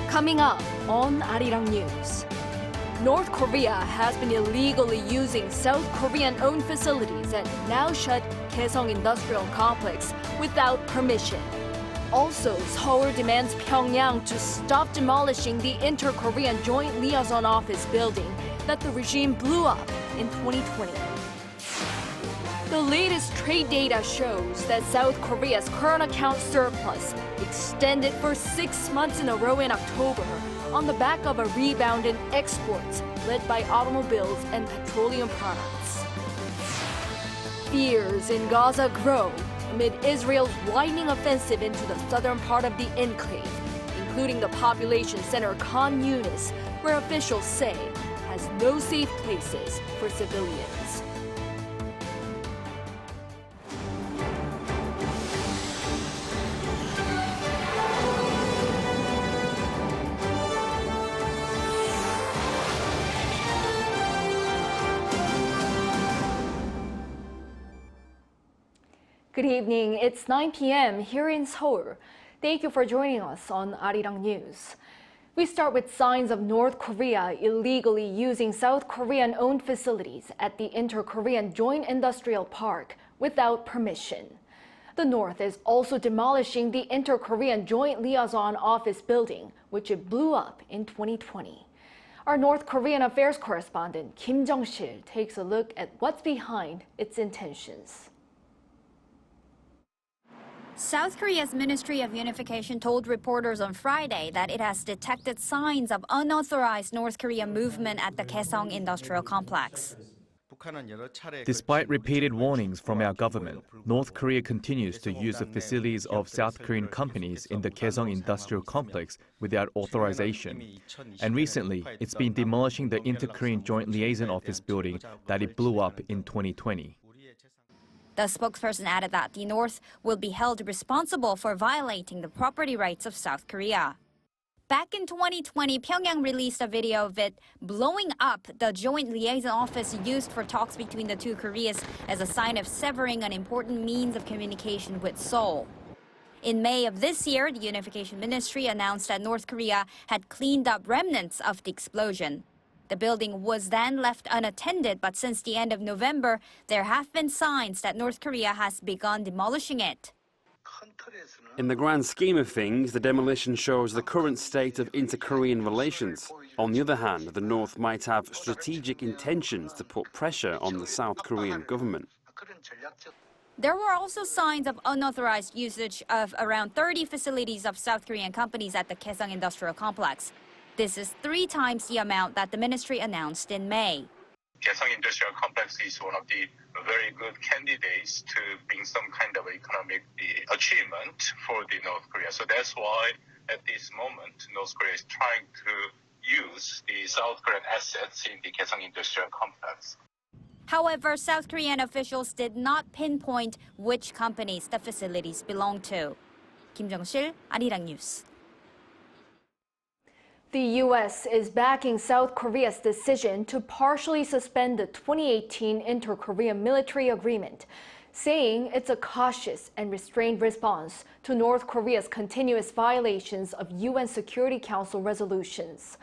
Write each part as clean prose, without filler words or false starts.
Coming up on Arirang News. North Korea has been illegally using South Korean-owned facilities and now shut Kaesong Industrial Complex without permission. Also, Seoul demands Pyongyang to stop demolishing the Inter-Korean Joint Liaison Office building that the regime blew up in 2020. The latest trade data shows that South Korea's current account surplus extended for 6 months in a row in October on the back of a rebound in exports led by automobiles and petroleum products. Fears in Gaza grow amid Israel's widening offensive into the southern part of the enclave, including the population center Khan Yunis, where officials say has no safe places for civilians. Good evening. It's 9 p.m. here in Seoul. Thank you for joining us on Arirang News. We start with signs of North Korea illegally using South Korean-owned facilities at the Inter-Korean Joint Industrial Park without permission. The North is also demolishing the Inter-Korean Joint Liaison Office building, which it blew up in 2020. Our North Korean affairs correspondent Kim Jung-sil takes a look at what's behind its intentions. South Korea's Ministry of Unification told reporters on Friday that it has detected signs of unauthorized North Korean movement at the Kaesong Industrial Complex. Despite repeated warnings from our government, North Korea continues to use the facilities of South Korean companies in the Kaesong Industrial Complex without authorization. And recently, it's been demolishing the Inter-Korean Joint Liaison Office building that it blew up in 2020. The spokesperson added that the North will be held responsible for violating the property rights of South Korea. Back in 2020, Pyongyang released a video of it blowing up the Joint Liaison Office used for talks between the two Koreas as a sign of severing an important means of communication with Seoul. In May of this year, the Unification Ministry announced that North Korea had cleaned up remnants of the explosion. The building was then left unattended, but since the end of November, there have been signs that North Korea has begun demolishing it. In the grand scheme of things, the demolition shows the current state of inter-Korean relations. On the other hand, the North might have strategic intentions to put pressure on the South Korean government. There were also signs of unauthorized usage of around 30 facilities of South Korean companies at the Kaesong Industrial Complex. This is 3 times the amount that the ministry announced in May. Kaesong Industrial Complex is one of the very good candidates to bring some kind of economic achievement for the North Korea. So that's why at this moment, North Korea is trying to use the South Korean assets in the Kaesong Industrial Complex. However, South Korean officials did not pinpoint which companies the facilities belong to. Kim Jung-sil, Arirang News. The U.S. is backing South Korea's decision to partially suspend the 2018 Inter-Korean military agreement, saying it's a cautious and restrained response to North Korea's continuous violations of UN Security Council resolutions.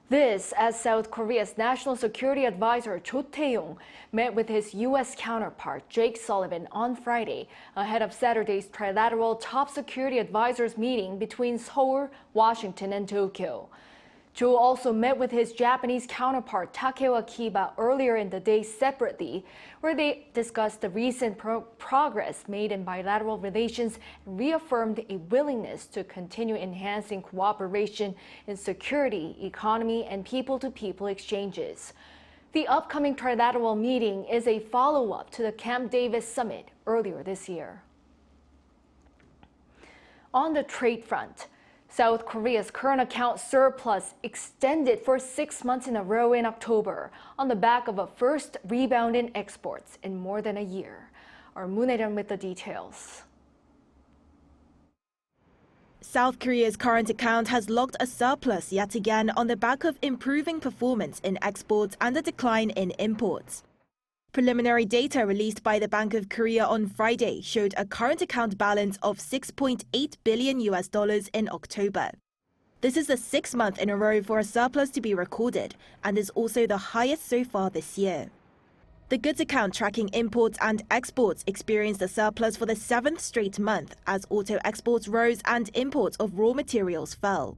This as South Korea's National Security Advisor Cho Tae-yong met with his U.S. counterpart Jake Sullivan on Friday ahead of Saturday's trilateral top security advisors meeting between Seoul, Washington, and Tokyo. Cho also met with his Japanese counterpart Takeo Akiba earlier in the day separately, where they discussed the recent progress made in bilateral relations and reaffirmed a willingness to continue enhancing cooperation in security, economy, and people-to-people exchanges. The upcoming trilateral meeting is a follow-up to the Camp Davis summit earlier this year. On the trade front, South Korea's current account surplus extended for 6 months in a row in October on the back of a first rebound in exports in more than a year. Our Moon Arirang with the details. South Korea's current account has logged a surplus yet again on the back of improving performance in exports and a decline in imports. Preliminary data released by the Bank of Korea on Friday showed a current account balance of $6.8 billion in October. This is the 6th month in a row for a surplus to be recorded and is also the highest so far this year. The goods account tracking imports and exports experienced a surplus for the 7th straight month as auto exports rose and imports of raw materials fell.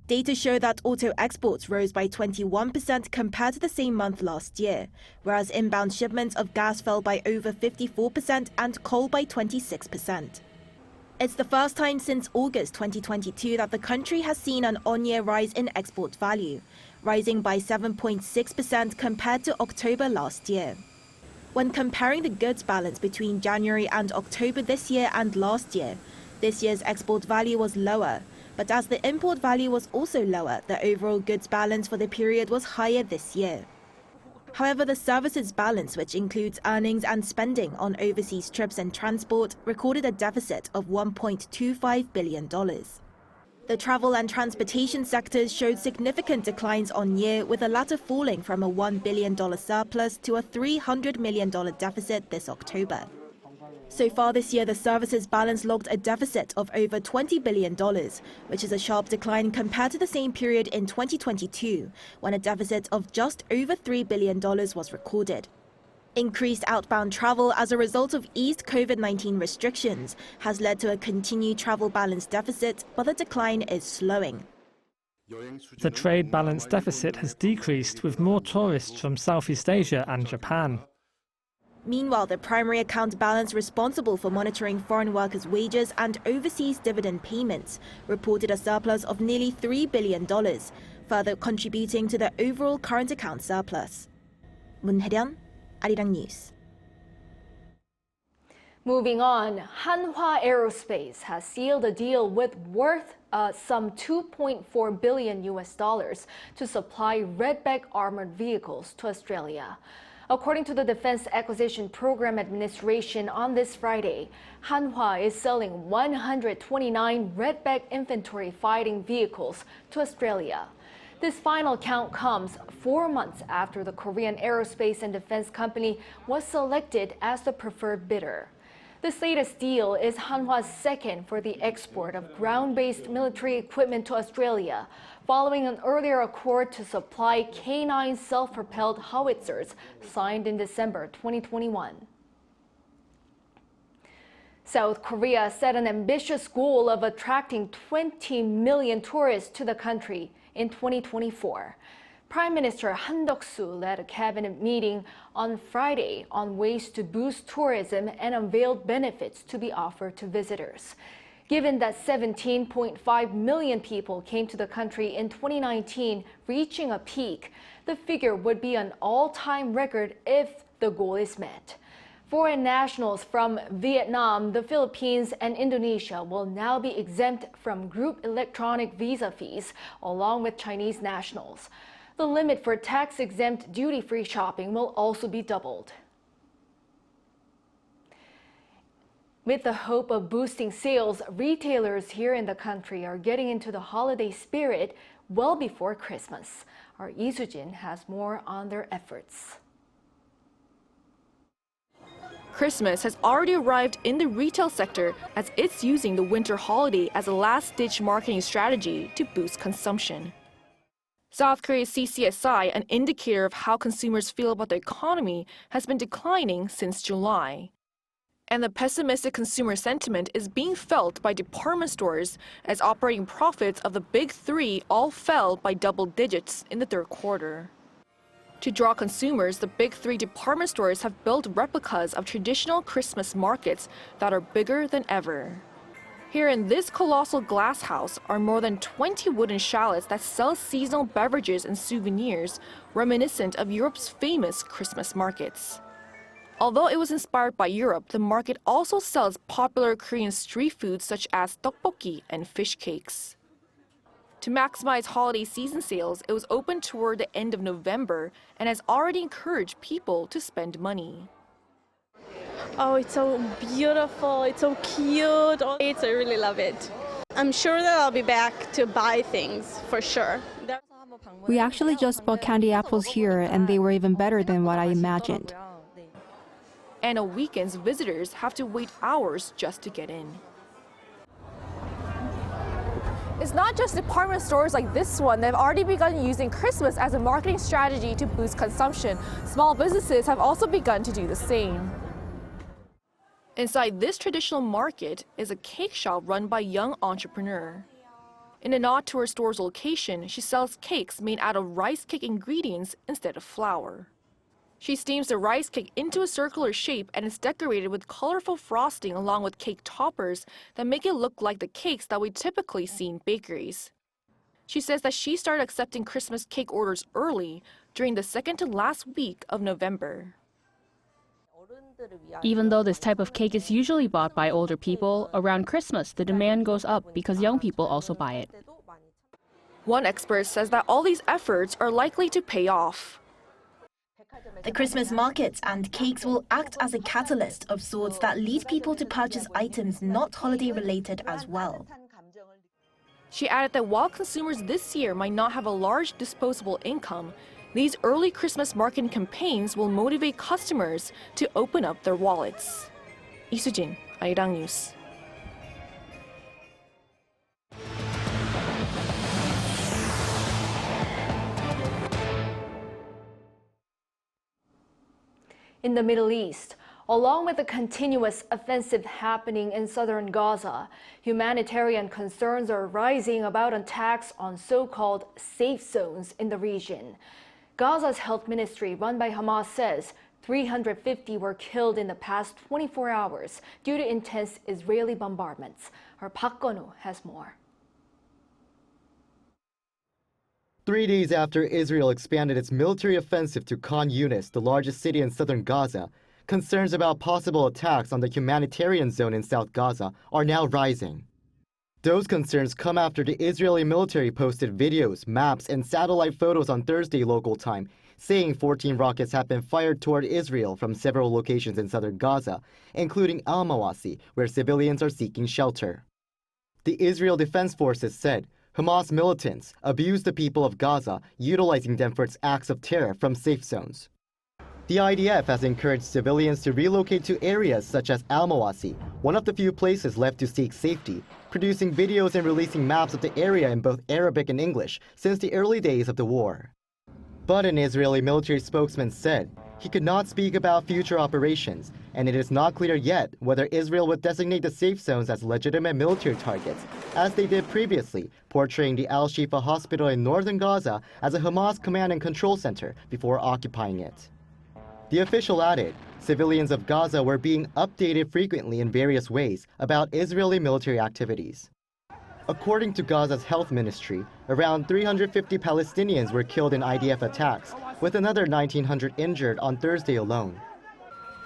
Data show that auto exports rose by 21% compared to the same month last year, whereas inbound shipments of gas fell by over 54% and coal by 26%. It's the first time since August 2022 that the country has seen an on-year rise in export value, rising by 7.6% compared to October last year. When comparing the goods balance between January and October this year and last year, this year's export value was lower, but as the import value was also lower, the overall goods balance for the period was higher this year. However, the services balance, which includes earnings and spending on overseas trips and transport, recorded a deficit of $1.25 billion. The travel and transportation sectors showed significant declines on year, with the latter falling from a $1 billion surplus to a $300 million deficit this October. So far this year, the services balance logged a deficit of over $20 billion, which is a sharp decline compared to the same period in 2022, when a deficit of just over $3 billion was recorded. Increased outbound travel as a result of eased COVID-19 restrictions has led to a continued travel balance deficit, but the decline is slowing. The trade balance deficit has decreased with more tourists from Southeast Asia and Japan. Meanwhile, the primary account balance responsible for monitoring foreign workers' wages and overseas dividend payments reported a surplus of nearly $3 billion, further contributing to the overall current account surplus. Moon Hae-ryun, Arirang News. Moving on, Hanwha Aerospace has sealed a deal worth some $2.4 billion to supply Redback armored vehicles to Australia. According to the Defense Acquisition Program Administration, on this Friday, Hanwha is selling 129 Redback infantry fighting vehicles to Australia. This final count comes 4 months after the Korean Aerospace and Defense Company was selected as the preferred bidder. This latest deal is Hanwha's second for the export of ground-based military equipment to Australia, following an earlier accord to supply K-9 self-propelled howitzers signed in December 2021. South Korea set an ambitious goal of attracting 20 million tourists to the country in 2024. Prime Minister Han Duck-soo led a cabinet meeting on Friday on ways to boost tourism and unveiled benefits to be offered to visitors. Given that 17.5 million people came to the country in 2019, reaching a peak, the figure would be an all-time record if the goal is met. Foreign nationals from Vietnam, the Philippines, and Indonesia will now be exempt from group electronic visa fees, along with Chinese nationals. The limit for tax-exempt duty-free shopping will also be doubled. With the hope of boosting sales, retailers here in the country are getting into the holiday spirit well before Christmas. Our Lee Soo-jin has more on their efforts. Christmas has already arrived in the retail sector as it's using the winter holiday as a last-ditch marketing strategy to boost consumption. South Korea's CCSI, an indicator of how consumers feel about the economy, has been declining since July. And the pessimistic consumer sentiment is being felt by department stores as operating profits of the big three all fell by double digits in the third quarter. To draw consumers, the big three department stores have built replicas of traditional Christmas markets that are bigger than ever. Here in this colossal glass house are more than 20 wooden chalets that sell seasonal beverages and souvenirs reminiscent of Europe's famous Christmas markets. Although it was inspired by Europe, the market also sells popular Korean street foods such as tteokbokki and fish cakes. To maximize holiday season sales, it was opened toward the end of November and has already encouraged people to spend money. Oh, it's so beautiful, it's so cute. I really love it. I'm sure that I'll be back to buy things, for sure. We actually just bought candy apples here, and they were even better than what I imagined. And on weekends, visitors have to wait hours just to get in. It's not just department stores like this one. They've already begun using Christmas as a marketing strategy to boost consumption. Small businesses have also begun to do the same. Inside this traditional market is a cake shop run by a young entrepreneur. In a nod to her store's location, she sells cakes made out of rice cake ingredients instead of flour. She steams the rice cake into a circular shape and is decorated with colorful frosting along with cake toppers that make it look like the cakes that we typically see in bakeries. She says that she started accepting Christmas cake orders early, during the second to last week of November. Even though this type of cake is usually bought by older people, around Christmas the demand goes up because young people also buy it. One expert says that all these efforts are likely to pay off. The Christmas markets and cakes will act as a catalyst of sorts that lead people to purchase items not holiday-related as well. She added that while consumers this year might not have a large disposable income, these early Christmas marketing campaigns will motivate customers to open up their wallets. 이수진, Arirang News. In the Middle East, along with the continuous offensive happening in Southern Gaza, humanitarian concerns are rising about attacks on so-called safe zones in the region. Gaza's health ministry, run by Hamas, says 350 were killed in the past 24 hours due to intense Israeli bombardments. Our Park Gun-woo has more. 3 days after Israel expanded its military offensive to Khan Yunis, the largest city in southern Gaza, concerns about possible attacks on the humanitarian zone in South Gaza are now rising. Those concerns come after the Israeli military posted videos, maps, and satellite photos on Thursday local time, saying 14 rockets have been fired toward Israel from several locations in southern Gaza, including Al-Mawasi, where civilians are seeking shelter. The Israel Defense Forces said Hamas militants abused the people of Gaza, utilizing them for its acts of terror from safe zones. The IDF has encouraged civilians to relocate to areas such as Al-Mawasi, one of the few places left to seek safety, producing videos and releasing maps of the area in both Arabic and English since the early days of the war. But an Israeli military spokesman said he could not speak about future operations, and it is not clear yet whether Israel would designate the safe zones as legitimate military targets, as they did previously, portraying the Al-Shifa hospital in northern Gaza as a Hamas command and control center before occupying it. The official added, civilians of Gaza were being updated frequently in various ways about Israeli military activities. According to Gaza's health ministry, around 350 Palestinians were killed in IDF attacks, with another 1,900 injured on Thursday alone.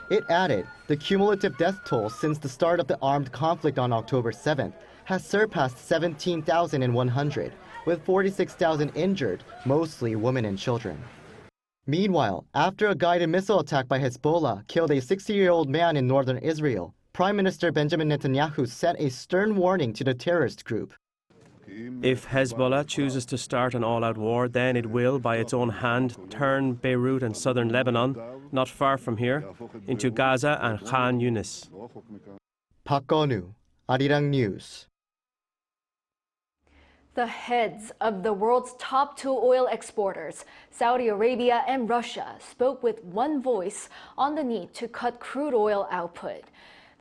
It added, the cumulative death toll since the start of the armed conflict on October 7th has surpassed 17,100, with 46,000 injured, mostly women and children. Meanwhile, after a guided missile attack by Hezbollah killed a 60-year-old man in northern Israel, Prime Minister Benjamin Netanyahu sent a stern warning to the terrorist group. If Hezbollah chooses to start an all-out war, then it will, by its own hand, turn Beirut and southern Lebanon, not far from here, into Gaza and Khan Yunis. Park Gun-woo, Arirang News. The heads of the world's top two oil exporters, Saudi Arabia and Russia, spoke with one voice on the need to cut crude oil output.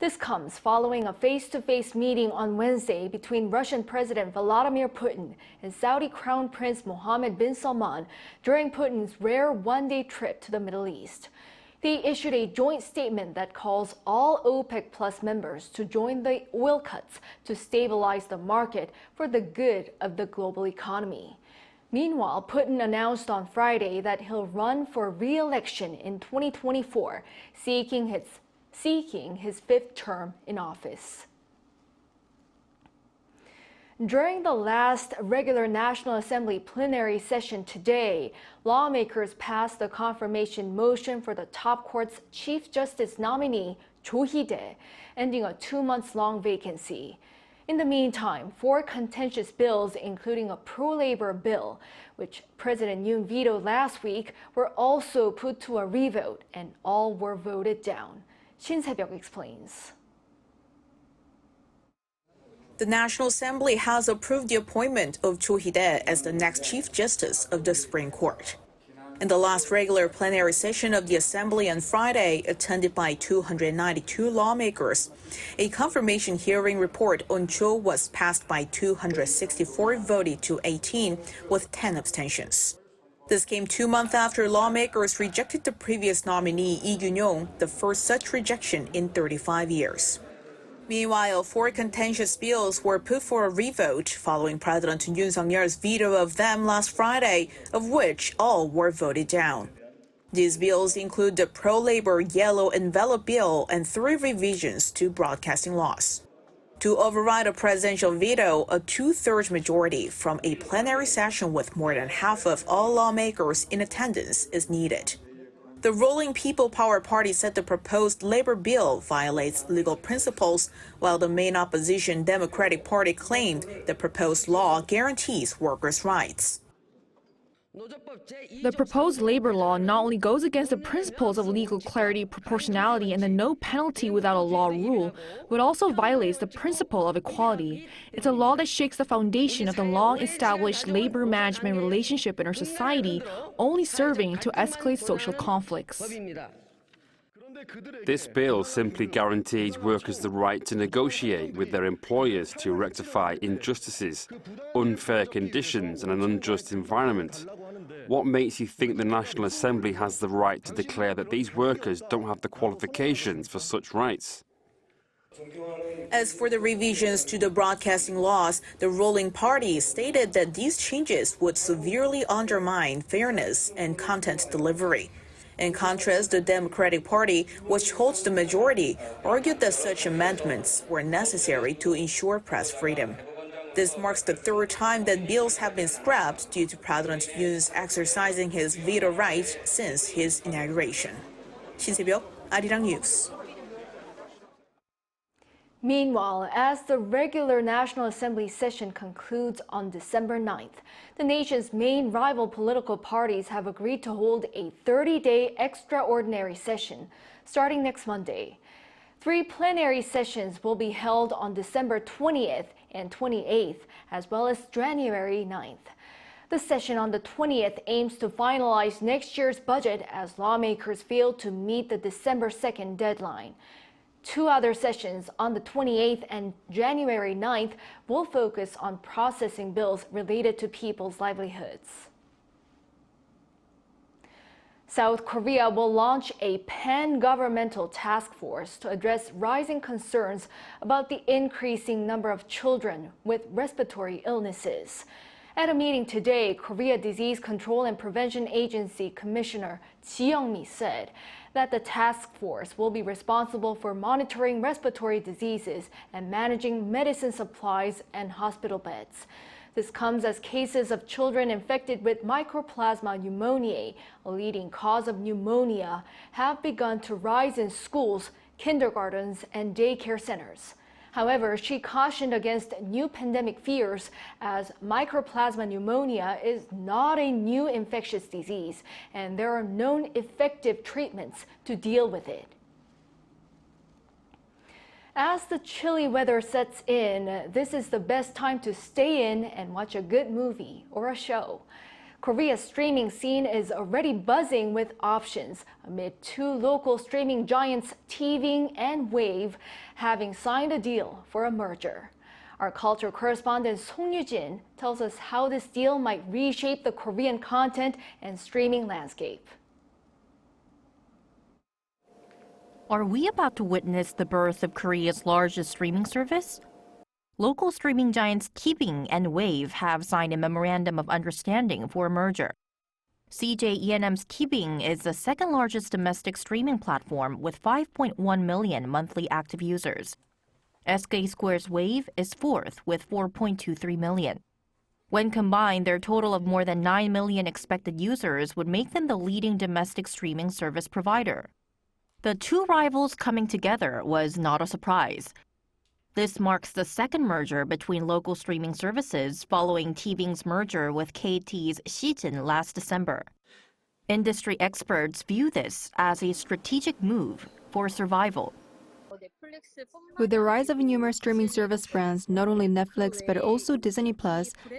This comes following a face-to-face meeting on Wednesday between Russian President Vladimir Putin and Saudi Crown Prince Mohammed bin Salman during Putin's rare one-day trip to the Middle East. They issued a joint statement that calls all OPEC Plus members to join the oil cuts to stabilize the market for the good of the global economy. Meanwhile, Putin announced on Friday that he'll run for re-election in 2024, seeking his fifth term in office. During the last regular National Assembly plenary session today, lawmakers passed the confirmation motion for the top court's Chief Justice nominee, Jo Hee-dae, ending a 2-month-long vacancy. In the meantime, 4 contentious bills, including a pro-labor bill, which President Yoon vetoed last week, were also put to a revote, and all were voted down. Shin Se-byuk explains. The National Assembly has approved the appointment of Cho Hee-dae as the next Chief Justice of the Supreme Court. In the last regular plenary session of the Assembly on Friday, attended by 292 lawmakers, a confirmation hearing report on Cho was passed by 264 voting to 18, with 10 abstentions. This came 2 months after lawmakers rejected the previous nominee Lee Gyun-yong, the first such rejection in 35 years. Meanwhile, 4 contentious bills were put for a revote following President Yoon Suk-yeol's veto of them last Friday, of which all were voted down. These bills include the pro-labor Yellow Envelope Bill and 3 revisions to broadcasting laws. To override a presidential veto, a 2/3 majority from a plenary session with more than half of all lawmakers in attendance is needed. The ruling People Power Party said the proposed labor bill violates legal principles, while the main opposition Democratic Party claimed the proposed law guarantees workers' rights. The proposed labor law not only goes against the principles of legal clarity, proportionality, and the no penalty without a law rule, but also violates the principle of equality. It's a law that shakes the foundation of the long-established labor management relationship in our society, only serving to escalate social conflicts. This bill simply guarantees workers the right to negotiate with their employers to rectify injustices, unfair conditions, and an unjust environment. What makes you think the National Assembly has the right to declare that these workers don't have the qualifications for such rights? As for the revisions to the broadcasting laws, the ruling party stated that these changes would severely undermine fairness and content delivery. In contrast, the Democratic Party, which holds the majority, argued that such amendments were necessary to ensure press freedom. This marks the 3rd time that bills have been scrapped due to President Yoon's exercising his veto right since his inauguration. 신세벽, Arirang News. Meanwhile, as the regular National Assembly session concludes on December 9th, the nation's main rival political parties have agreed to hold a 30-day extraordinary session starting next Monday. 3 plenary sessions will be held on December 20th and 28th, as well as January 9th. The session on the 20th aims to finalize next year's budget as lawmakers fail to meet the December 2nd deadline. 2 other sessions on the 28th and January 9th will focus on processing bills related to people's livelihoods. South Korea will launch a pan-governmental task force to address rising concerns about the increasing number of children with respiratory illnesses. At a meeting today, Korea Disease Control and Prevention Agency Commissioner Ji Young-mi said that the task force will be responsible for monitoring respiratory diseases and managing medicine supplies and hospital beds. This comes as cases of children infected with Mycoplasma pneumoniae, a leading cause of pneumonia, have begun to rise in schools, kindergartens, and daycare centers. However, she cautioned against new pandemic fears as Mycoplasma pneumonia is not a new infectious disease and there are known effective treatments to deal with it. As the chilly weather sets in, this is the best time to stay in and watch a good movie or a show. Korea's streaming scene is already buzzing with options amid 2 local streaming giants, TVing and Wave, having signed a deal for a merger. Our culture correspondent Song Yu-jin tells us how this deal might reshape the Korean content and streaming landscape. Are we about to witness the birth of Korea's largest streaming service? Local streaming giants TVing and Wave have signed a memorandum of understanding for a merger. CJ ENM's TVing is the 2nd largest domestic streaming platform with 5.1 million monthly active users. SK Square's Wave is 4th with 4.23 million. When combined, their total of more than 9 million expected users would make them the leading domestic streaming service provider. The 2 rivals coming together was not a surprise. This marks the 2nd merger between local streaming services following TVing's merger with KT's Shijin last December. Industry experts view this as a strategic move for survival. With the rise of numerous streaming service brands, not only Netflix but also Disney+,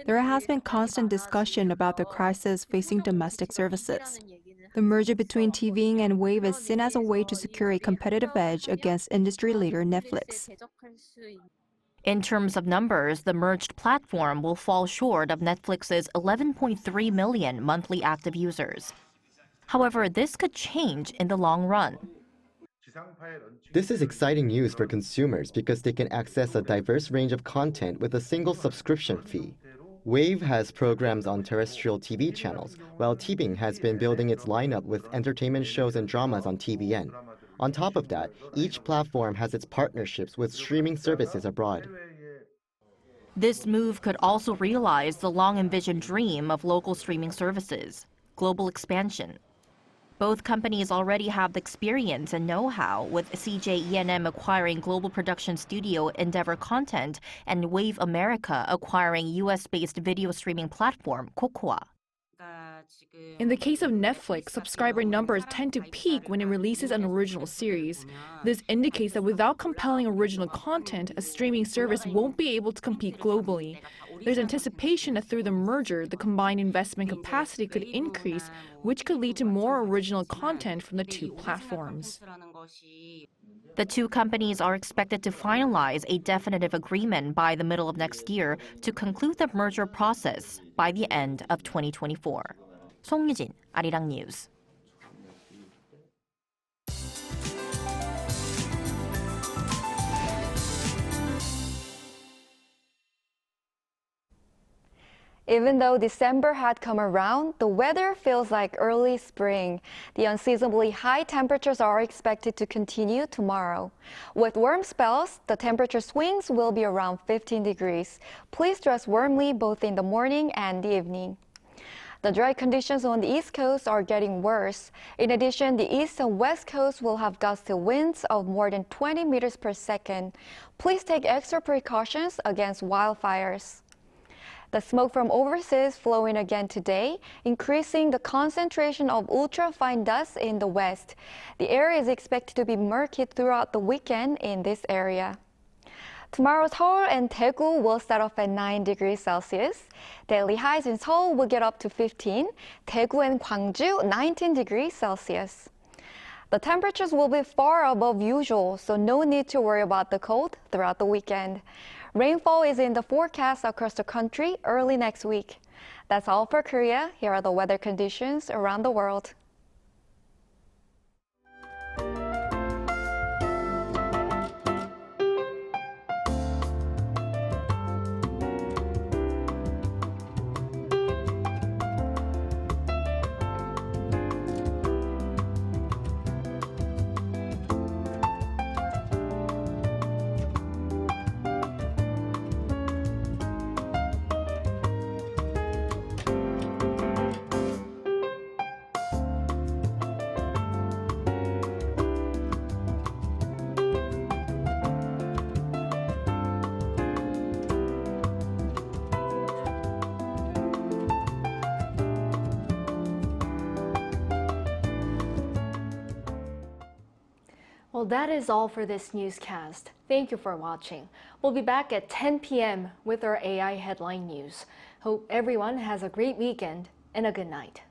there has been constant discussion about the crisis facing domestic services. The merger between TVing and Wave is seen as a way to secure a competitive edge against industry leader Netflix. In terms of numbers, the merged platform will fall short of Netflix's 11.3 million monthly active users. However, this could change in the long run. This is exciting news for consumers because they can access a diverse range of content with a single subscription fee. Wave has programs on terrestrial TV channels, while TVing has been building its lineup with entertainment shows and dramas on TVN. On top of that, each platform has its partnerships with streaming services abroad. This move could also realize the long-envisioned dream of local streaming services: global expansion. Both companies already have the experience and know-how, with CJ acquiring global production studio Endeavor Content and Wave America acquiring US-based video streaming platform Cocoa. In the case of Netflix, subscriber numbers tend to peak when it releases an original series. This indicates that without compelling original content, a streaming service won't be able to compete globally. There's anticipation that through the merger, the combined investment capacity could increase, which could lead to more original content from the two platforms. The two companies are expected to finalize a definitive agreement by the middle of next year to conclude the merger process by the end of 2024. 송유진, Arirang News. Even though December had come around, the weather feels like early spring. The unseasonably high temperatures are expected to continue tomorrow. With warm spells, the temperature swings will be around 15 degrees. Please dress warmly both in the morning and the evening. The dry conditions on the East Coast are getting worse. In addition, the East and West Coast will have gusty winds of more than 20 meters per second. Please take extra precautions against wildfires. The smoke from overseas flowing again today, increasing the concentration of ultrafine dust in the west. The air is expected to be murky throughout the weekend in this area. Tomorrow, Seoul and Daegu will start off at 9 degrees Celsius. Daily highs in Seoul will get up to 15, Daegu and Gwangju 19 degrees Celsius. The temperatures will be far above usual, so no need to worry about the cold throughout the weekend. Rainfall is in the forecast across the country early next week. That's all for Korea. Here are the weather conditions around the world. Well, that is all for this newscast. Thank you for watching. We'll be back at 10 p.m. with our AI headline news. Hope everyone has a great weekend and a good night.